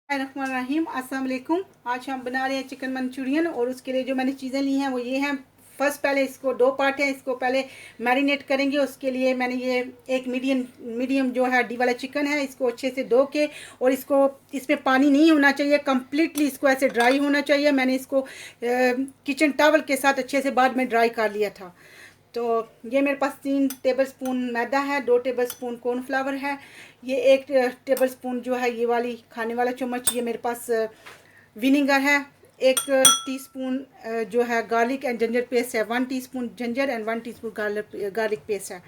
रहीम अस्सलाम वालेकुम। आज हम बना रहे हैं चिकन मंचूरियन और उसके लिए जो मैंने चीज़ें ली हैं वो ये हैं। फर्स्ट पहले इसको दो पार्ट है, इसको पहले मैरिनेट करेंगे। उसके लिए मैंने ये एक मीडियम जो है हड्डी वाला चिकन है, इसको अच्छे से धो के और इसको इसमें पानी नहीं होना चाहिए, कम्प्लीटली इसको ऐसे ड्राई होना चाहिए। मैंने इसको किचन टॉवल के साथ अच्छे से बाद में ड्राई कर लिया था। तो ये मेरे पास 3 टेबलस्पून मैदा है, 2 टेबलस्पून कॉर्नफ्लावर है, ये 1 टेबलस्पून जो है ये वाली खाने वाला चम्मच ये मेरे पास विनेगर है, 1 टीस्पून जो है गार्लिक एंड जिंजर पेस्ट है, 1 teaspoon ginger and 1 teaspoon garlic paste है।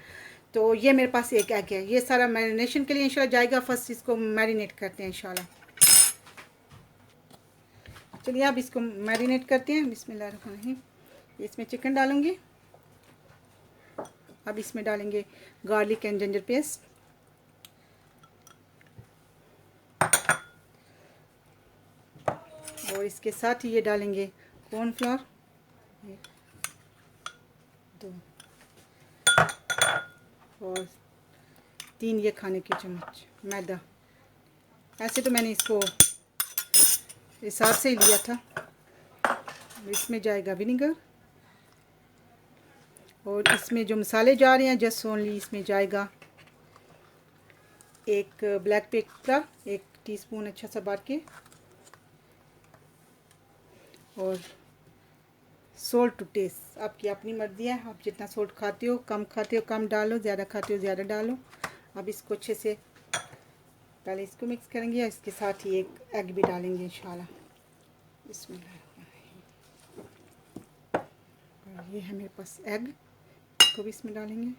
तो ये मेरे पास एक एग है। ये सारा मैरिनेशन के लिए इंशाल्लाह जाएगा। फर्स्ट इसको मैरिनेट करते हैं इंशाल्लाह। चलिए अब इसको मैरिनेट करते हैं। बिस्मिल्लाहिर्रहमानिर्रहीम। इसमें चिकन डालूंगी। अब इसमें डालेंगे गार्लिक एंड जिंजर पेस्ट, और इसके साथ ही ये डालेंगे कॉर्नफ्लोर, 2 और 3 ये खाने के चम्मच मैदा। ऐसे तो मैंने इसको हिसाब से ही लिया था। इसमें जाएगा विनेगर और इसमें जो मसाले जा रहे हैं जस्ट ओनली इसमें जाएगा 1 ब्लैक पेपर, 1 टीस्पून अच्छा सा बार के, और सोल्ट टू टेस्ट। आपकी अपनी मर्जी है, आप जितना सोल्ट खाते हो, कम खाते हो कम डालो, ज़्यादा खाते हो ज़्यादा डालो। अब इसको अच्छे से पहले इसको मिक्स करेंगे, इसके साथ ही एक एग भी डालेंगे इंशाल्लाह। इसमें ये है मेरे पास एग, इसको भी इसमें डालेंगे।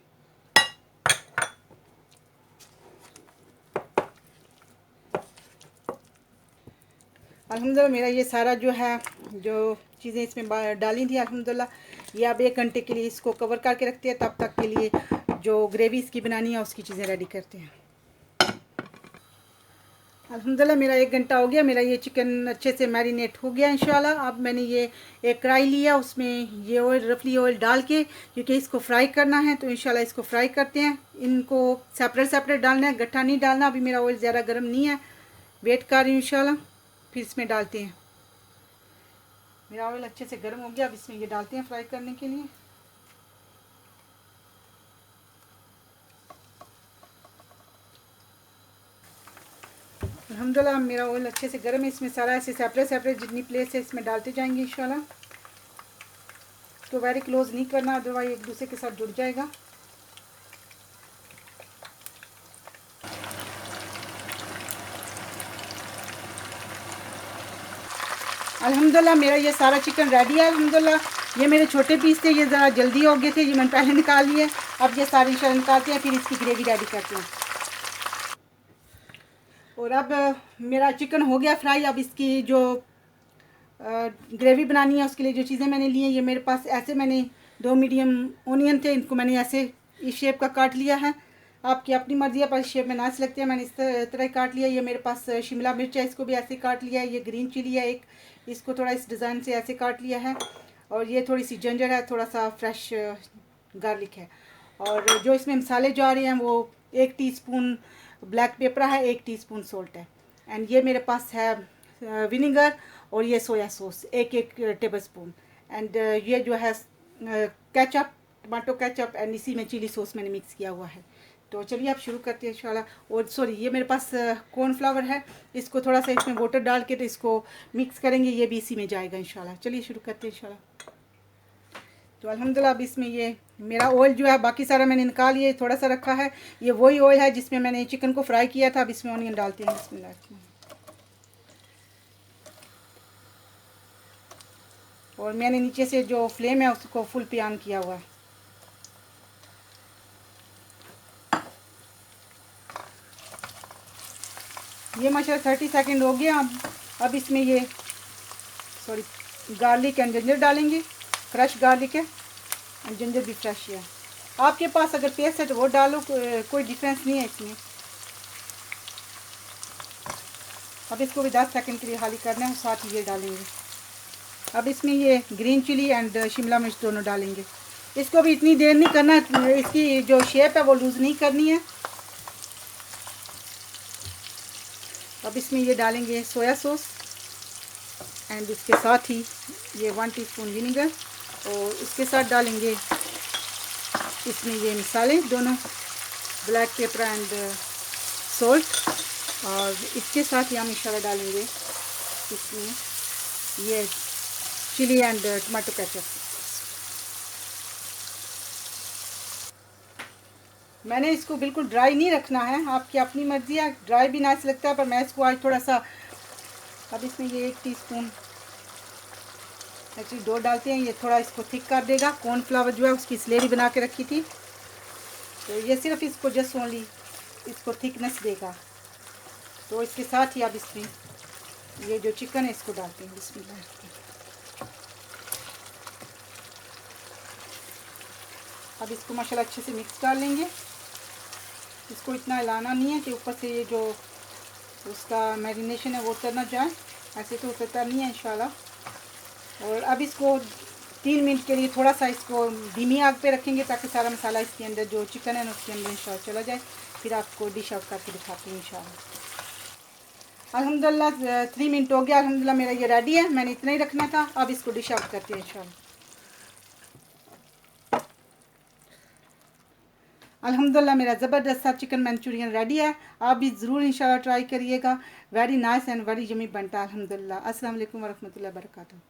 अल्हम्दुलिल्लाह मेरा ये सारा जो है जो चीज़ें इसमें डाली थी अल्हम्दुलिल्लाह ये अब 1 घंटे के लिए इसको कवर करके रखते हैं। तब तक के लिए जो ग्रेवी इसकी बनानी है उसकी चीज़ें रेडी करते हैं। अल्हम्दुलिल्लाह मेरा 1 घंटा हो गया, मेरा ये चिकन अच्छे से मैरिनेट हो गया इंशाल्लाह। अब मैंने ये एक कढ़ाई लिया, उसमें ये ऑयल रफली ऑयल डाल के, क्योंकि इसको फ्राई करना है तो इंशाल्लाह इसको फ्राई करते हैं। इनको सेपरेट सेपरेट डालना है, गट्ठा नहीं डालना। अभी मेरा ऑयल ज़्यादा गर्म नहीं है, वेट कर रही हूँ इंशाल्लाह। फिर इसमें डालते हैं। मेरा ऑयल अच्छे से गर्म हो गया, अब इसमें ये डालते हैं फ्राई करने के लिए। अल्हम्दुलिल्लाह मेरा ऑयल अच्छे से गर्म है, इसमें सारा ऐसे सेपरेट सेपरेट जितनी प्लेस है इसमें डालते जाएंगे इंशाल्लाह। तो वेरी क्लोज नहीं करना, अदरवाइज एक दूसरे के साथ जुड़ जाएगा। अल्हम्दुलिल्लाह मेरा ये सारा चिकन रेडी है। अल्हम्दुलिल्लाह ये मेरे छोटे पीस थे, ये ज़रा जल्दी हो गए थे, ये मैंने पहले निकाल लिए। अब ये सारी इंशाल्लाह निकालते हैं, फिर इसकी ग्रेवी रेडी करते हैं। और अब मेरा चिकन हो गया फ्राई। अब इसकी जो ग्रेवी बनानी है उसके लिए जो चीज़ें मैंने ली हैं, ये मेरे पास ऐसे मैंने 2 मीडियम ओनियन थे, इनको मैंने ऐसे इस शेप का काट लिया है। आपकी अपनी मर्ज़ी है, पर शेप में ना लगते हैं, मैंने इस तरह काट लिया। ये मेरे पास शिमला मिर्च है, इसको भी ऐसे काट लिया है। ये ग्रीन चिली है एक, इसको थोड़ा इस डिज़ाइन से ऐसे काट लिया है। और ये थोड़ी सी जिंजर है, थोड़ा सा फ्रेश गार्लिक है। और जो इसमें मसाले जा रहे हैं वो 1 टीस्पून ब्लैक पेपर है, 1 टीस्पून सोल्ट है, एंड ये मेरे पास है विनेगर, और ये soya sauce 1 table spoon, and ये जो है केचप, टमाटो केचप, एंड इसी में चिली सॉस मैंने मिक्स किया हुआ है। तो चलिए आप शुरू करते हैं इंशाल्लाह। और सॉरी ये मेरे पास कॉर्नफ्लावर है, इसको थोड़ा सा इसमें वाटर डाल के तो इसको मिक्स करेंगे, ये भी इसी में जाएगा इंशाल्लाह। चलिए शुरू करते हैं इंशाल्लाह। तो अल्हम्दुलिल्लाह अब इसमें ये मेरा ऑयल जो है बाकी सारा मैंने निकाल लिया, थोड़ा सा रखा है। ये वही ऑयल है जिसमें मैंने चिकन को फ्राई किया था। अब इसमें ऑनियन डालते हैं। बिस्मिल्लाह। और मैंने नीचे से जो फ्लेम है उसको फुल पे ऑन किया हुआ है। ये माशाल्लाह 30 सेकंड हो गया। अब इसमें ये सॉरी गार्लिक एंड जिंजर डालेंगे। फ्रेश गार्लिक है एंड जिंजर भी फ्रेश है। आपके पास अगर पेस्ट है तो वो डालो, कोई डिफरेंस नहीं है इसमें। अब इसको भी 10 सेकंड के लिए खाली करना है, साथ ही ये डालेंगे। अब इसमें ये ग्रीन चिली एंड शिमला मिर्च दोनों डालेंगे। इसको भी इतनी देर नहीं करना, इसकी जो शेप है वो लूज़ नहीं करनी है। अब इसमें ये डालेंगे सोया सॉस एंड इसके साथ ही ये 1 टीस्पून विनेगर, और इसके साथ डालेंगे इसमें ये मसाले दोनों, ब्लैक पेपर एंड सॉल्ट, और इसके साथ ही हम इंशाल्लाह डालेंगे इसमें ये चिली एंड टमाटो केचप। मैंने इसको बिल्कुल ड्राई नहीं रखना है, आपकी अपनी मर्जी है, ड्राई भी नाइस लगता है, पर मैं इसको आज थोड़ा सा, अब इसमें ये 1 टीस्पून एक्चुअली डो डालते हैं, ये थोड़ा इसको थिक कर देगा। कॉर्नफ्लावर जो है उसकी स्लेरी बना के रखी थी, तो ये सिर्फ इसको जस्ट ओनली इसको थिकनेस देगा। तो इसके साथ ही अब इसमें ये जो चिकन है इसको डालते हैं बिस्मिल्लाह। अब इसको माशाल्लाह अच्छे से मिक्स कर लेंगे। इसको इतना हिलाना नहीं है कि ऊपर से ये जो उसका मैरिनेशन है वो उतर ना जाए, ऐसे तो उतरता नहीं है इंशाल्लाह। और अब इसको 3 मिनट के लिए थोड़ा सा इसको धीमी आग पे रखेंगे ताकि सारा मसाला इसके अंदर जो चिकन है ना उसके अंदर इंशाल्लाह चला जाए। फिर आपको डिश आउट करके दिखाती हूँ इंशाल्लाह। अल्हम्दुलिल्लाह 3 मिनट हो गया, अल्हम्दुलिल्लाह मेरा ये रेडी है, मैंने इतना ही रखना था। अब इसको डिश आउट करते हैं इंशाल्लाह। अल्हम्दुलिल्लाह मेरा ज़बरदस्त सा चिकन मंचूरियन रेडी है। आप भी ज़रूर इंशाल्लाह ट्राई करिएगा। Very nice and very yummy बनता है अल्हम्दुलिल्लाह। अस्सलाम वालेकुम वरहमतुल्लाहि वबरकातुहू।